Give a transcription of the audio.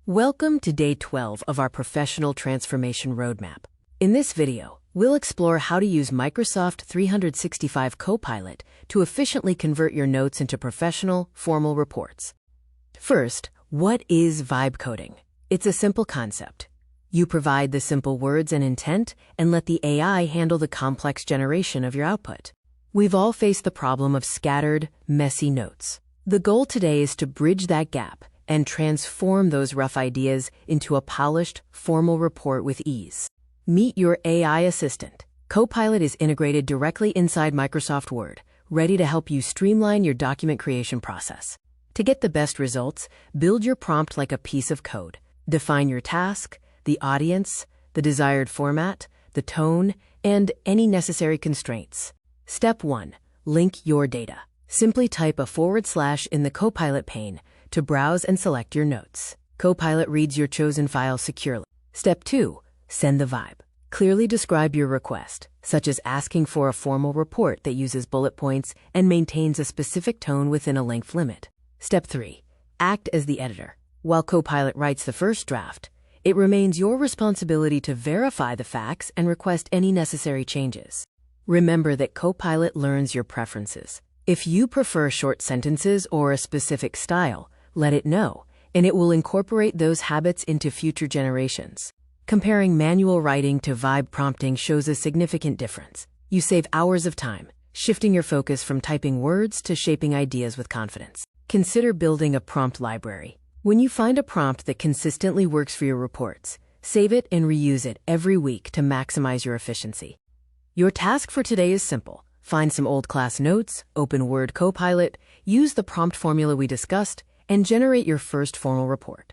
Welcome to day 12 of our professional transformation roadmap. In this video, we'll explore how to use Microsoft 365 Copilot to efficiently convert your notes into professional, formal reports. First, what is vibe coding? It's a simple concept. You provide the simple words and intent and let the AI handle the complex generation of your output. We've all faced the problem of scattered, messy notes. The goal today is to bridge that gap and transform those rough ideas into a polished, formal report with ease. Meet your AI assistant. Copilot is integrated directly inside Microsoft Word, ready to help you streamline your document creation process. To get the best results, build your prompt like a piece of code. Define your task, the audience, the desired format, the tone, and any necessary constraints. Step 1. Link your data. Simply type a / in the Copilot pane to browse and select your notes. Copilot reads your chosen file securely. Step 2. Send the vibe. Clearly describe your request, such as asking for a formal report that uses bullet points and maintains a specific tone within a length limit. Step 3. Act as the editor. While Copilot writes the first draft, it remains your responsibility to verify the facts and request any necessary changes. Remember that Copilot learns your preferences. If you prefer short sentences or a specific style, let it know, and it will incorporate those habits into future generations. Comparing manual writing to vibe prompting shows a significant difference. You save hours of time, shifting your focus from typing words to shaping ideas with confidence. Consider building a prompt library. When you find a prompt that consistently works for your reports, save it and reuse it every week to maximize your efficiency. Your task for today is simple. Find some old class notes, open Word Copilot, use the prompt formula we discussed, and generate your first formal report.